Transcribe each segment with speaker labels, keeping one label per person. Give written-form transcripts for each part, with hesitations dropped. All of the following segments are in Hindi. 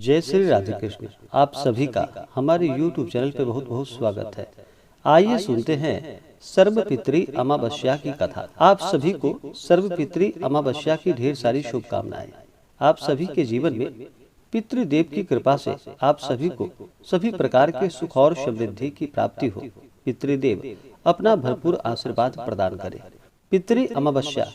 Speaker 1: जय श्री राधे कृष्ण। आप सभी का हमारे YouTube चैनल पे बहुत बहुत स्वागत है। आइए सुनते हैं सर्वपितृ अमावस्या की कथा। आप सभी को सर्वपितृ अमावस्या की ढेर सारी शुभकामनाएं। आप सभी के जीवन में पितृदेव की कृपा से आप सभी को सभी प्रकार के सुख और समृद्धि की प्राप्ति हो। पितृदेव अपना भरपूर आशीर्वाद प्रदान करे। पितृ अमावस्या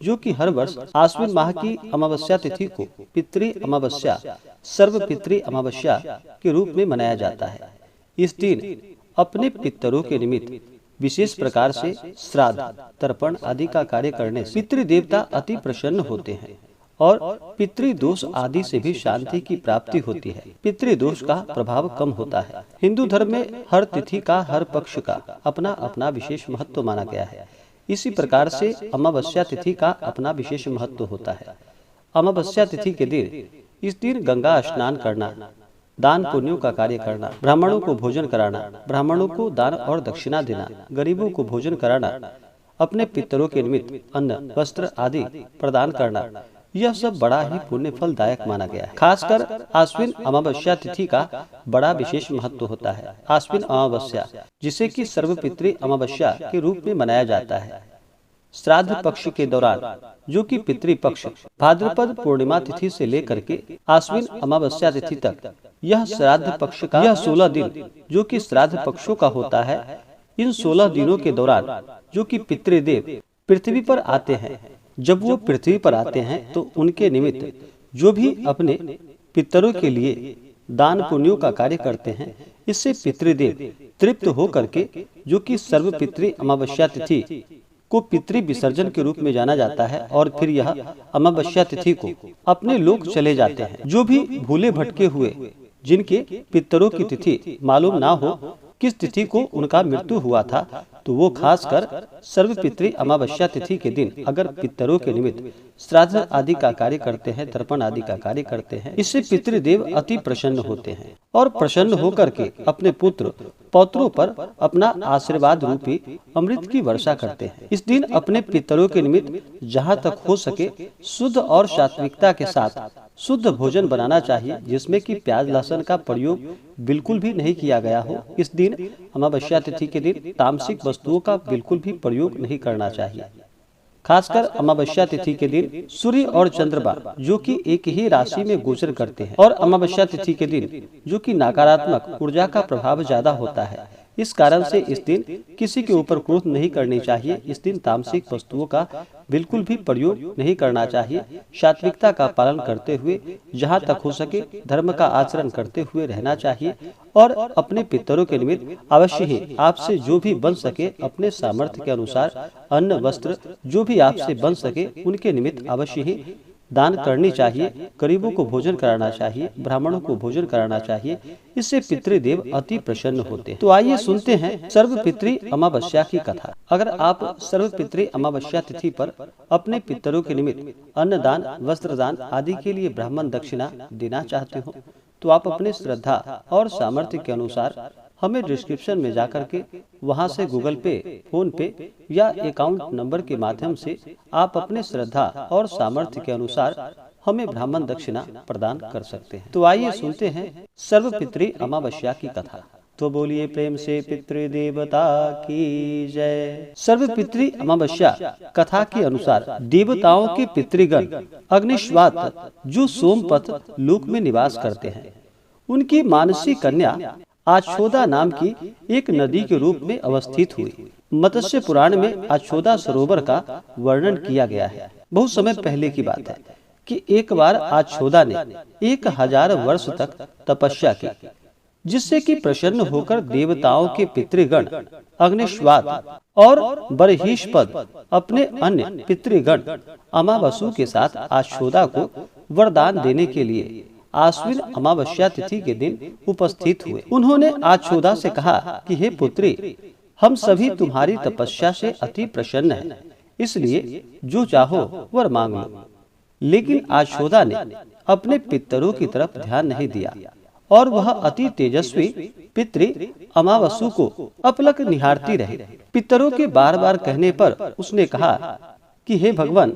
Speaker 1: जो कि हर वर्ष आश्विन माह की अमावस्या तिथि को पितृ अमावस्या सर्वपितृ अमावस्या के रूप में मनाया जाता है। इस दिन अपने पितरों के निमित्त विशेष प्रकार से श्राद्ध, तर्पण आदि का कार्य करने से पितृ देवता अति प्रसन्न होते हैं और पितृदोष आदि से भी शांति की प्राप्ति होती है। पितृदोष का प्रभाव कम होता है। हिंदू धर्म में हर तिथि का, हर पक्ष का अपना अपना विशेष महत्व माना गया है। इसी प्रकार से अमावस्या तिथि का अपना विशेष महत्व होता है। अमावस्या तिथि के दिन इस दिन गंगा स्नान करना, दान पुण्यों का कार्य करना, ब्राह्मणों को भोजन कराना, ब्राह्मणों को दान और दक्षिणा देना, गरीबों को भोजन कराना, अपने पितरों के निमित्त अन्न, वस्त्र आदि प्रदान करना, यह सब बड़ा ही पुण्य फलदायक माना गया है। खासकर आश्विन अमावस्या तिथि का बड़ा विशेष महत्व होता है। आश्विन अमावस्या जिसे कि सर्वपितृ अमावस्या के रूप में मनाया जाता है। श्राद्ध पक्ष के दौरान जो कि पितृपक्ष भाद्रपद पूर्णिमा तिथि से लेकर के आश्विन अमावस्या तिथि तक, यह श्राद्ध पक्ष का यह 16 दिन जो कि श्राद्ध पक्षों का होता है। इन 16 दिनों के दौरान जो कि पितृदेव पृथ्वी पर आते हैं, जब वो पृथ्वी पर आते हैं तो उनके निमित्त जो भी अपने पितरों के लिए दान पुण्यों का कार्य करते हैं, इससे पितृदेव तृप्त हो करके जो कि सर्वपितृ अमावस्या तिथि को पितृ विसर्जन के रूप में जाना जाता है और फिर यह अमावस्या तिथि को अपने लोक चले जाते हैं। जो भी भूले भटके हुए जिनके पितरों की तिथि मालूम ना हो किस तिथि को उनका मृत्यु हुआ था, तो वो खासकर सर्वपितृ अमावस्या तिथि के दिन अगर पितरों के निमित्त श्राद्ध आदि का कार्य करते हैं, तर्पण आदि का कार्य करते हैं, इससे पितृदेव अति प्रसन्न होते हैं और प्रसन्न होकर के अपने पुत्र पौत्रों पर अपना आशीर्वाद रूपी अमृत की वर्षा करते हैं। इस दिन अपने पितरों के निमित्त जहाँ तक हो सके शुद्ध और सात्विकता के साथ शुद्ध भोजन बनाना चाहिए, जिसमें कि प्याज लहसुन का प्रयोग बिल्कुल भी नहीं किया गया हो। इस दिन अमावस्या तिथि के दिन तामसिक वस्तुओं का बिल्कुल भी प्रयोग नहीं करना चाहिए। खासकर अमावस्या तिथि के दिन सूर्य और चंद्रमा जो कि एक ही राशि में गोचर करते हैं और अमावस्या तिथि के दिन जो कि नकारात्मक ऊर्जा का प्रभाव ज्यादा होता है। इस कारण से इस दिन किसी के ऊपर क्रोध नहीं करनी चाहिए। इस दिन तामसिक वस्तुओं का बिल्कुल भी प्रयोग नहीं करना चाहिए। सात्विकता का पालन करते हुए जहाँ तक हो सके धर्म का आचरण करते हुए रहना चाहिए और अपने पितरों के निमित्त अवश्य ही आपसे जो भी बन सके अपने सामर्थ्य के अनुसार अन्न वस्त्र जो भी आपसे बन सके उनके निमित्त अवश्य ही दान करनी चाहिए। गरीबों को भोजन कराना चाहिए, ब्राह्मणों को भोजन कराना चाहिए, इससे पितृदेव अति प्रसन्न होते हैं। तो आइए सुनते हैं सर्वपितृ अमावस्या की कथा। अगर आप सर्वपितृ अमावस्या तिथि पर अपने पितरों के निमित्त अन्नदान, वस्त्रदान आदि के लिए ब्राह्मण दक्षिणा देना चाहते हो तो आप अपने श्रद्धा और सामर्थ्य के अनुसार हमें डिस्क्रिप्शन में जाकर के वहां से गूगल पे, फोन पे या अकाउंट नंबर के माध्यम से आप अपने श्रद्धा और सामर्थ्य के अनुसार हमें ब्राह्मण दक्षिणा प्रदान कर सकते हैं। तो आइए सुनते हैं सर्वपितृ अमावस्या की कथा। तो बोलिए प्रेम से पितृदेवता की जय। सर्वपितृ अमावस्या कथा के अनुसार देवताओं के पितृगण अग्निश्वात जो सोमपथ लोक में निवास करते हैं, उनकी मानसी कन्या आछोदा नाम की एक नदी के रूप में अवस्थित हुई। मत्स्य पुराण में आछोदा सरोवर का वर्णन किया गया है। बहुत समय पहले की बात है कि एक बार आछोदा ने 1000 वर्ष तक तपस्या की, जिससे कि प्रसन्न होकर देवताओं के पितृगण अग्निश्वात और बरहिष्पद अपने अन्य पितृगण अमावसु के साथ आछोदा को वरदान देने के लिए आश्विन अमावस्या तिथि के दिन उपस्थित हुए। उन्होंने आछोदा से कहा कि हे पुत्री, हम सभी तुम्हारी तपस्या से अति प्रसन्न हैं, इसलिए जो चाहो वर मांग लो। लेकिन आछोदा ने अपने पितरों की तरफ ध्यान नहीं दिया और वह अति तेजस्वी पितृ अमावसु को अपलक निहारती रही। पितरों के बार बार कहने पर उसने कहा कि हे भगवान,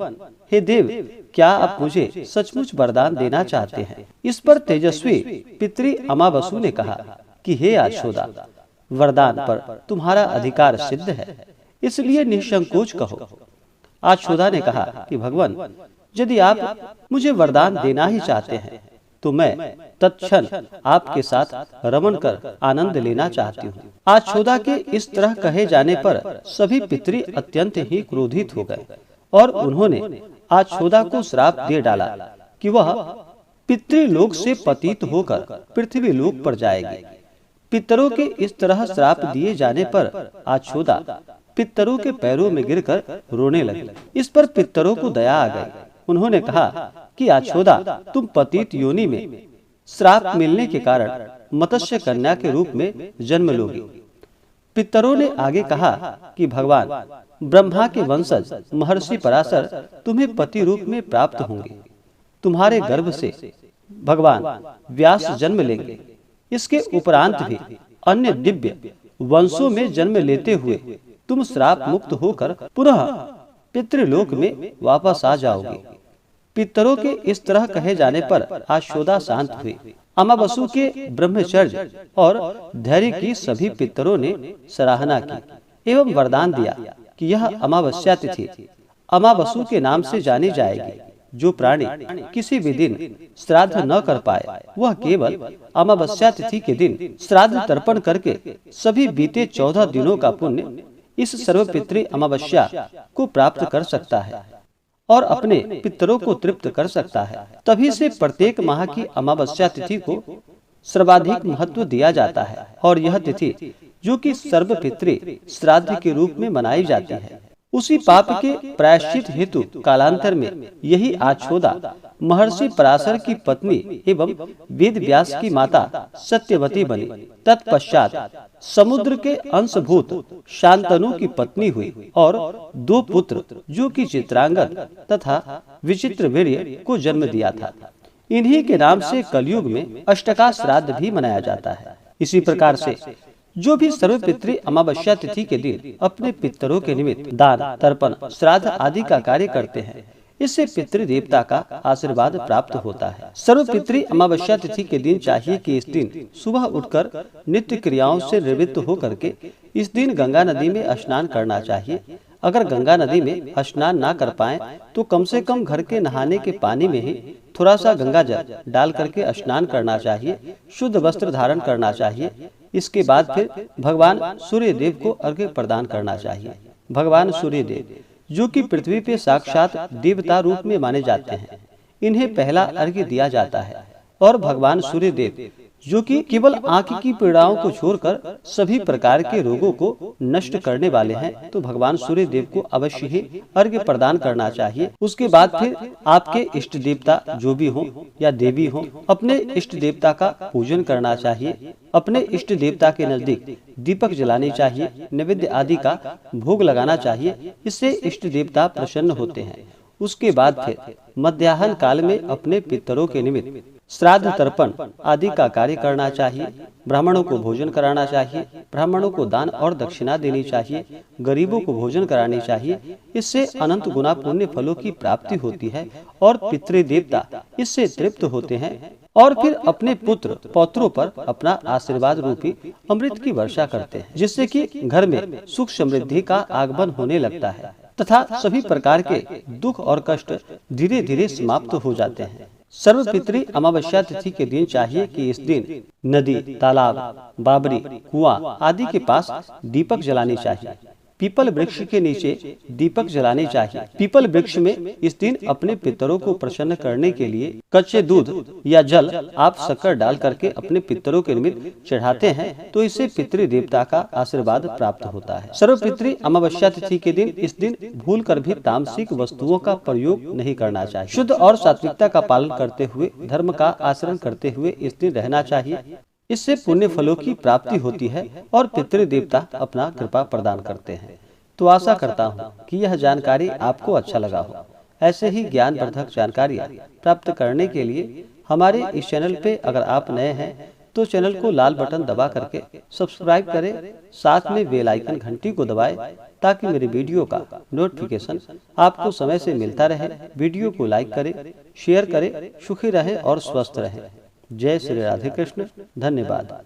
Speaker 1: हे देव, क्या आप मुझे सचमुच वरदान देना चाहते हैं? इस पर तेजस्वी पितृ अमावसु ने कहा कि हे आशोदा, वरदान पर तुम्हारा अधिकार सिद्ध है, इसलिए निसंकोच कहो। आशोदा ने कहा कि भगवान, यदि आप मुझे वरदान देना ही चाहते हैं तो मैं तत्क्षण आपके साथ रमन कर आनंद लेना चाहती हूँ। आशोदा के इस तरह कहे जाने पर सभी पितृ अत्यंत ही क्रोधित हो गए और उन्होंने आशोदा को श्राप दे डाला कि वह पितृलोक से पतित होकर पृथ्वी लोक पर जाएगी। पितरों के इस तरह श्राप दिए जाने पर आशोदा पितरों के पैरों में गिरकर रोने लगी। इस पर पितरों को दया आ गई। उन्होंने कहा कि आशोदा, तुम पतित योनि में श्राप मिलने के कारण मत्स्य कन्या के रूप में जन्म लोगी। पितरों ने आगे कहा कि भगवान, ब्रह्मा के वंशज महर्षि पराशर तुम्हें पति रूप में प्राप्त होंगे। तुम्हारे गर्भ से भगवान व्यास जन्म लेंगे। इसके उपरांत भी अन्य दिव्य वंशों में जन्म लेते हुए तुम श्राप मुक्त होकर पुनः पितृलोक में वापस आ जाओगे। पितरों के इस तरह कहे जाने पर आशोदा शांत हुई। अमावसु के ब्रह्मचर्य और धैर्य की सभी पितरों ने सराहना की एवं वरदान दिया कि यह अमावस्या तिथि अमावसु के नाम से जानी जाएगी। जो प्राणी किसी भी दिन श्राद्ध न कर पाए, वह केवल अमावस्या तिथि के दिन श्राद्ध तर्पण करके सभी बीते 14 दिनों का पुण्य इस सर्वपितृ अमावस्या को प्राप्त कर सकता है और अपने पितरों को तृप्त कर सकता है। तभी से प्रत्येक माह की अमावस्या तिथि को सर्वाधिक महत्व दिया जाता है और यह तिथि, जो कि सर्वपितृ श्राद्ध के रूप में मनाई जाती है, उसी पाप के प्रायश्चित हेतु कालांतर में यही आशोदा महर्षि पराशर की पत्नी एवं वेद व्यास की माता सत्यवती बनी। तत्पश्चात समुद्र के अंशभूत शांतनु की पत्नी हुई और 2 पुत्र, जो कि चित्रांगद तथा विचित्र वीर्य को जन्म दिया था। इन्हीं के नाम से कलयुग में अष्टका श्राद्ध भी मनाया जाता है। इसी प्रकार से जो भी सर्वपितृ अमावस्या तिथि के दिन अपने पितरों के निमित्त दान, तर्पण, श्राद्ध आदि का कार्य करते हैं, इससे पितृ देवता का आशीर्वाद प्राप्त होता है। सर्वपितृ अमावस्या तिथि के दिन चाहिए कि इस दिन सुबह उठकर नित्य क्रियाओं से निवृत्त होकर के इस दिन गंगा नदी में स्नान करना चाहिए। अगर गंगा नदी में स्नान ना कर पाए तो कम से कम घर के नहाने के पानी में ही थोड़ा सा गंगा जल डाल करके स्नान करना चाहिए। शुद्ध वस्त्र धारण करना चाहिए। इसके बाद फिर भगवान सूर्य देव को अर्घ्य प्रदान करना चाहिए। भगवान सूर्य देव, जो कि पृथ्वी पे साक्षात देवता रूप में माने जाते हैं, इन्हें पहला अर्घ्य दिया जाता है। और भगवान सूर्य देव, जो कि केवल आंख की पीड़ाओं को छोड़कर सभी प्रकार के रोगों को नष्ट करने वाले हैं, तो भगवान सूर्य देव को अवश्य ही अर्घ्य प्रदान करना चाहिए। उसके बाद फिर आपके इष्ट देवता जो भी हो या देवी हो, अपने इष्ट देवता का पूजन करना चाहिए। अपने इष्ट देवता के नजदीक दीपक जलानी चाहिए। नैवेद्य आदि का भोग लगाना चाहिए। इससे इष्ट देवता प्रसन्न होते हैं। उसके बाद फिर मध्याह्न काल में अपने पितरों के निमित्त श्राद्ध, तर्पण आदि का कार्य करना चाहिए। ब्राह्मणों को भोजन कराना चाहिए। ब्राह्मणों को दान और दक्षिणा देनी चाहिए। गरीबों को भोजन करानी चाहिए। इससे अनंत गुना पुण्य फलों की प्राप्ति होती है और पितृ देवता इससे तृप्त होते हैं और फिर अपने पुत्र पौत्रों पर अपना आशीर्वाद रूपी अमृत की वर्षा करते हैं, जिससे कि घर में सुख समृद्धि का आगमन होने लगता है तथा सभी प्रकार के दुख और कष्ट धीरे धीरे समाप्त हो जाते हैं। सर्वपितृ अमावस्या तिथि के दिन चाहिए कि इस दिन नदी, तालाब, बाबरी, कुआं आदि के पास दीपक जलाने चाहिए। पीपल वृक्ष के नीचे दीपक जलाने चाहिए। पीपल वृक्ष में इस दिन अपने पितरों को प्रसन्न करने के लिए कच्चे दूध या जल आप शक्कर डाल करके अपने पितरों के निमित्त चढ़ाते हैं, तो इससे पितृ देवता का आशीर्वाद प्राप्त होता है। सर्वपितृ अमावस्या तिथि के दिन इस दिन भूल कर भी तामसिक वस्तुओं का प्रयोग नहीं करना चाहिए। शुद्ध और सात्विकता का पालन करते हुए, धर्म का आचरण करते हुए इस दिन रहना चाहिए। इससे पुण्य फलों की प्राप्ति होती है और पितृ देवता अपना कृपा प्रदान करते हैं। तो आशा करता हूँ कि यह जानकारी आपको अच्छा लगा हो। ऐसे ही ज्ञानवर्धक जानकारियाँ प्राप्त करने के लिए हमारे इस चैनल पे अगर आप नए हैं तो चैनल को लाल बटन दबा करके सब्सक्राइब करें, साथ में बेल आइकन घंटी को दबाएं ताकि मेरे वीडियो का नोटिफिकेशन आपको समय से मिलता रहे। वीडियो को लाइक करें, शेयर करें। सुखी रहें और स्वस्थ रहें। जय श्री राधे कृष्ण। धन्यवाद।